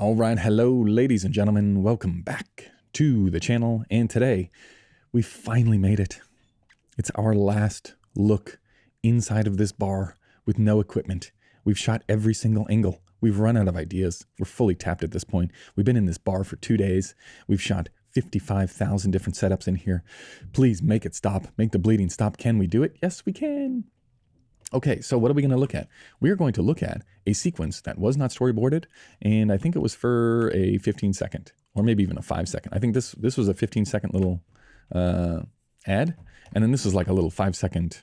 All right, hello, ladies and gentlemen. Welcome back to the channel. And today, we finally made it. It's our last look inside of this bar with no equipment. We've shot every single angle. We've run out of ideas. We're fully tapped at this point. We've been in this bar for 2 days. We've shot 55,000 different setups in here. Please make it stop. Make the bleeding stop. Can we do it? Yes, we can. Okay, so what are we going to look at? We are going to look at a sequence that was not storyboarded, and I think it was for a 15-second, or maybe even a 5-second. I think this was a 15-second little ad, and then this is like a little 5-second,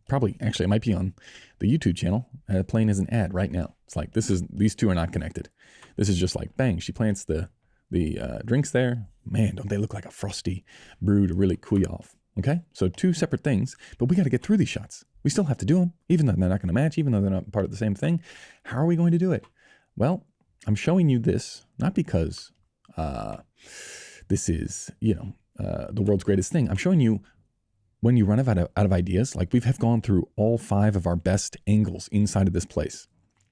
probably, actually, it might be on the YouTube channel, playing as an ad right now. It's like, these two are not connected. This is just like, bang, she plants the drinks there. Man, don't they look like a frosty brew to really cool you off. Okay, so two separate things, but we got to get through these shots. We still have to do them, even though they're not going to match, even though they're not part of the same thing. How are we going to do it? Well, I'm showing you this, not because this is, the world's greatest thing. I'm showing you when you run out of ideas, like we have gone through all 5 of our best angles inside of this place.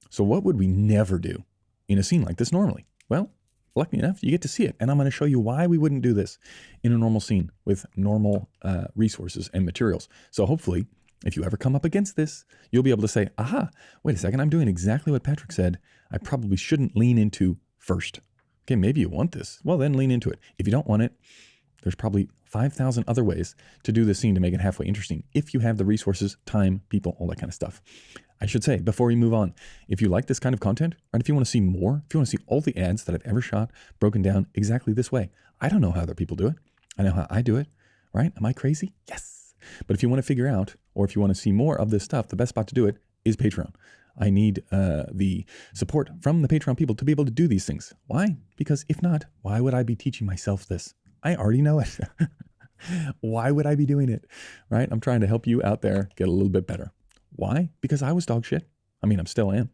So what would we never do in a scene like this normally? Well, lucky enough, you get to see it. And I'm going to show you why we wouldn't do this in a normal scene with normal resources and materials. So hopefully, if you ever come up against this, you'll be able to say, aha, wait a second, I'm doing exactly what Patrick said I probably shouldn't lean into first. Okay, maybe you want this. Well, then lean into it. If you don't want it, there's probably 5,000 other ways to do this scene to make it halfway interesting. If you have the resources, time, people, all that kind of stuff. I should say, before we move on, if you like this kind of content, and if you want to see more, if you want to see all the ads that I've ever shot broken down exactly this way, I don't know how other people do it. I know how I do it, right? Am I crazy? Yes. But if you want to figure out, or if you want to see more of this stuff, the best spot to do it is Patreon. I need the support from the Patreon people to be able to do these things. Why? Because if not, why would I be teaching myself this? I already know it. Why would I be doing it, right? I'm trying to help you out there get a little bit better. Why? Because I was dog shit. I mean, I still am.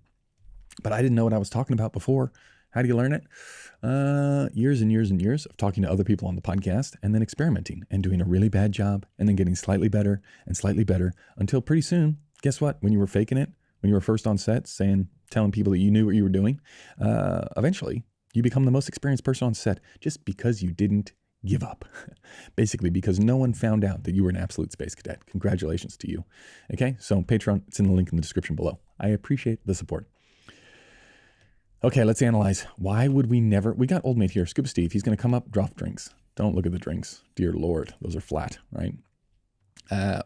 But I didn't know what I was talking about before. How do you learn it? Years and years and years of talking to other people on the podcast and then experimenting and doing a really bad job and then getting slightly better until pretty soon, guess what? When you were faking it, when you were first on set telling people that you knew what you were doing, eventually you become the most experienced person on set just because you didn't give up. Basically, because no one found out that you were an absolute space cadet. Congratulations to you. Okay, so Patreon, it's in the link in the description below. I appreciate the support. Okay, let's analyze. Why would we never... We got old mate here, Scuba Steve. He's going to come up, drop drinks. Don't look at the drinks. Dear Lord, those are flat, right?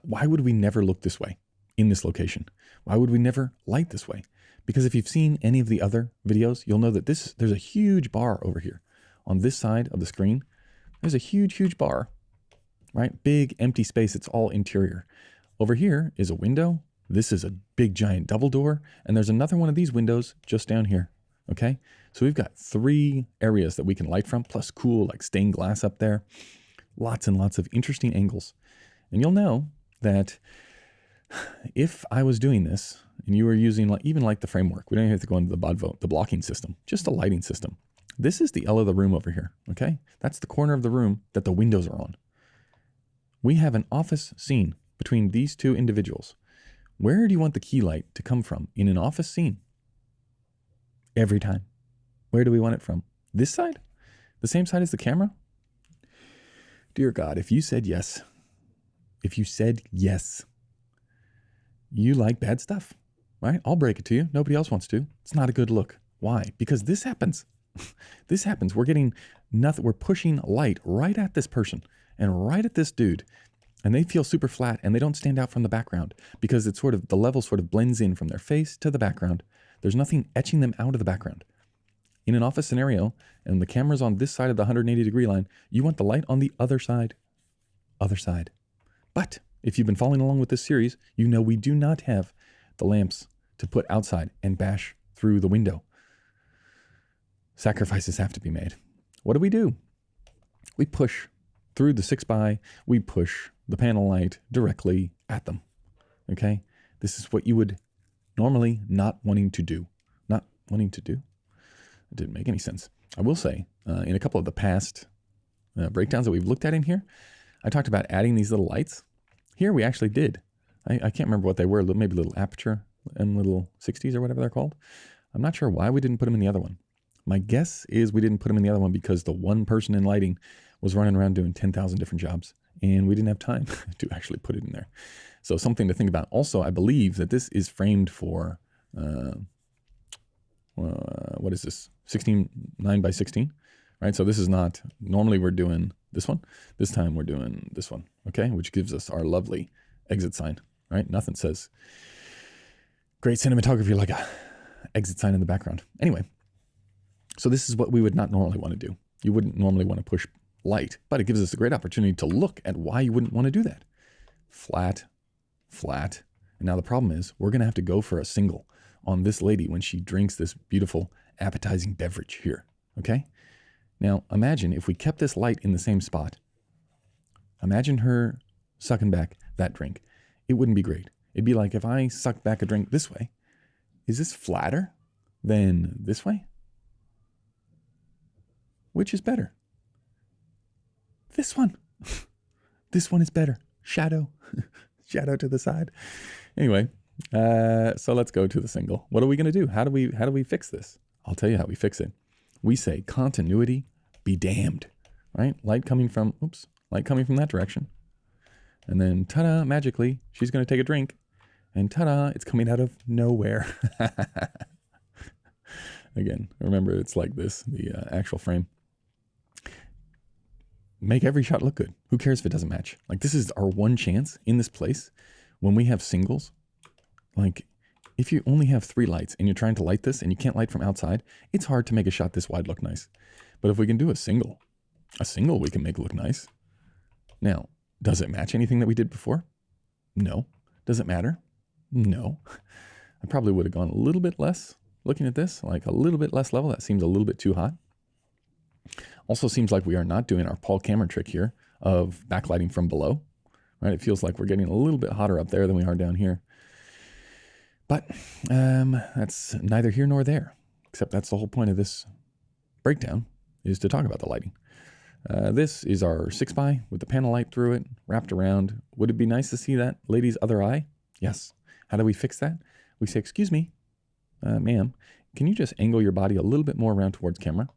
Why would we never look this way in this location? Why would we never light this way? Because if you've seen any of the other videos, you'll know that there's a huge bar over here. On this side of the screen, there's a huge, huge bar, right? Big empty space. It's all interior. Over here is a window. This is a big giant double door. And there's another one of these windows just down here. Okay. So we've got 3 areas that we can light from, plus cool like stained glass up there. Lots and lots of interesting angles. And you'll know that if I was doing this and you were using even like the framework, we don't even have to go into the blocking system, just the lighting system. This is the L of the room over here, okay? That's the corner of the room that the windows are on. We have an office scene between these 2 individuals. Where do you want the key light to come from in an office scene? Every time. Where do we want it from? This side? The same side as the camera? Dear God, if you said yes, you like bad stuff, right? I'll break it to you. Nobody else wants to. It's not a good look. Why? Because this happens. This happens. We're getting nothing. We're pushing light right at this person and right at this dude. And they feel super flat and they don't stand out from the background because it's the level sort of blends in from their face to the background. There's nothing etching them out of the background. In an office scenario, and the camera's on this side of the 180-degree line, you want the light on the other side. But if you've been following along with this series, you know we do not have the lamps to put outside and bash through the window. Sacrifices have to be made. What do? We push through the 6x, we push the panel light directly at them. Okay? This is what you would normally not wanting to do. Not wanting to do? It didn't make any sense. I will say, in a couple of the past breakdowns that we've looked at in here, I talked about adding these little lights. Here we actually did. I can't remember what they were, maybe little aperture and little 60s or whatever they're called. I'm not sure why we didn't put him in the other one. My guess is we didn't put him in the other one because the one person in lighting was running around doing 10,000 different jobs, and we didn't have time to actually put it in there. So something to think about. Also, I believe that this is framed for, what is this? 9 by 16, right? So this is not, normally we're doing this one. This time we're doing this one, okay? Which gives us our lovely exit sign, right? Nothing says great cinematography like a exit sign in the background. Anyway, so this is what we would not normally want to do. You wouldn't normally want to push light, but it gives us a great opportunity to look at why you wouldn't want to do that. Flat, flat. And now the problem is we're going to have to go for a single on this lady when she drinks this beautiful appetizing beverage here, okay? Now imagine if we kept this light in the same spot. Imagine her sucking back that drink. It wouldn't be great. It'd be like if I sucked back a drink this way. Is this flatter than this way? Which is better? This one. This one is better. Shadow. Shadow to the side. Anyway, so let's go to the single. What are we going to do? How do we fix this? I'll tell you how we fix it. We say continuity be damned, right? Light coming from that direction. And then ta-da, magically, she's going to take a drink. And ta-da, it's coming out of nowhere. Again, remember it's like this, the actual frame. Make every shot look good. Who cares if it doesn't match? Like, this is our one chance in this place when we have singles. Like, if you only have 3 lights and you're trying to light this and you can't light from outside, it's hard to make a shot this wide look nice. But if we can do a single we can make look nice. Now, does it match anything that we did before? No. Does it matter? No. I probably would have gone a little bit less looking at this, like a little bit less level. That seems a little bit too hot. Also seems like we are not doing our Paul Cameron trick here of backlighting from below, right? It feels like we're getting a little bit hotter up there than we are down here. But that's neither here nor there, except that's the whole point of this breakdown, is to talk about the lighting. This is our 6x with the panel light through it, wrapped around. Would it be nice to see that lady's other eye? Yes. How do we fix that? We say, excuse me, ma'am, can you just angle your body a little bit more around towards camera?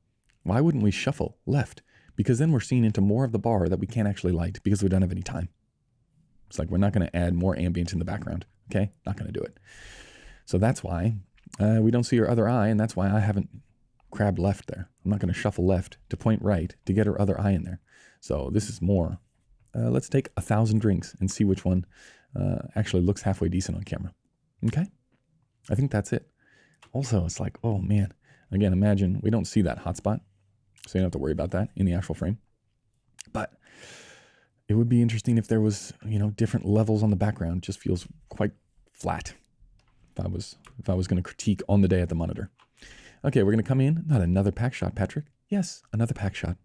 Why wouldn't we shuffle left? Because then we're seeing into more of the bar that we can't actually light because we don't have any time. It's like we're not going to add more ambient in the background, okay? Not going to do it. So that's why we don't see her other eye, and that's why I haven't crabbed left there. I'm not going to shuffle left to point right to get her other eye in there. So this is more, let's take 1,000 drinks and see which one actually looks halfway decent on camera. Okay? I think that's it. Also, it's like, oh man, again, imagine we don't see that hot spot, so you don't have to worry about that in the actual frame. But it would be interesting if there was, different levels on the background. It just feels quite flat if I was going to critique on the day at the monitor. Okay, we're going to come in. Not another pack shot, Patrick. Yes, another pack shot.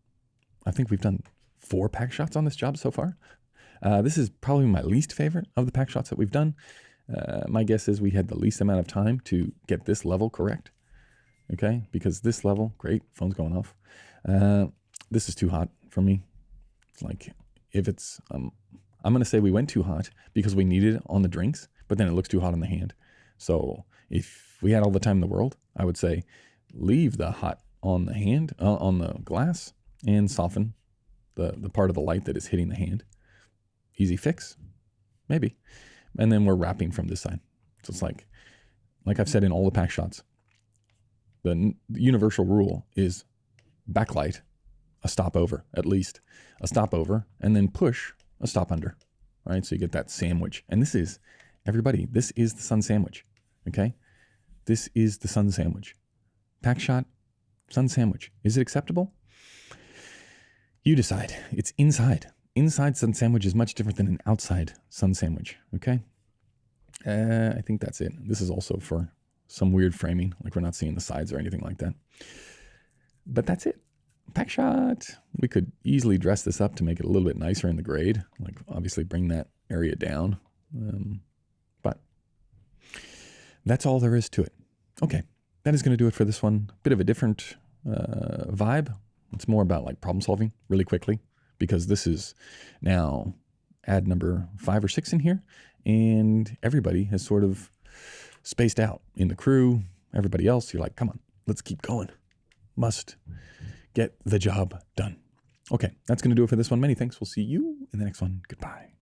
I think we've done 4 pack shots on this job so far. This is probably my least favorite of the pack shots that we've done. My guess is we had the least amount of time to get this level correct. Okay, because this level, great, phone's going off. This is too hot for me. It's like, if it's, I'm going to say we went too hot because we needed it on the drinks, but then it looks too hot on the hand. So if we had all the time in the world, I would say leave the hot on the hand, on the glass, and soften the part of the light that is hitting the hand. Easy fix, maybe. And then we're wrapping from this side. So it's like I've said in all the pack shots, the universal rule is backlight, a stop over, at least a stop over, and then push a stop under, right? So you get that sandwich. And this is, everybody, this is the sun sandwich, okay? This is the sun sandwich. Pack shot, sun sandwich. Is it acceptable? You decide. It's inside. Inside sun sandwich is much different than an outside sun sandwich, okay? I think that's it. This is also for some weird framing, like we're not seeing the sides or anything like that. But that's it. Pack shot. We could easily dress this up to make it a little bit nicer in the grade, like obviously bring that area down. But that's all there is to it. Okay, that is going to do it for this one. Bit of a different vibe. It's more about like problem solving really quickly, because this is now ad number 5 or 6 in here, and everybody has sort of spaced out in the crew, Everybody else, you're like, come on, let's keep going. Must get the job done. Okay, that's going to do it for this one. Many thanks. We'll see you in the next one. Goodbye.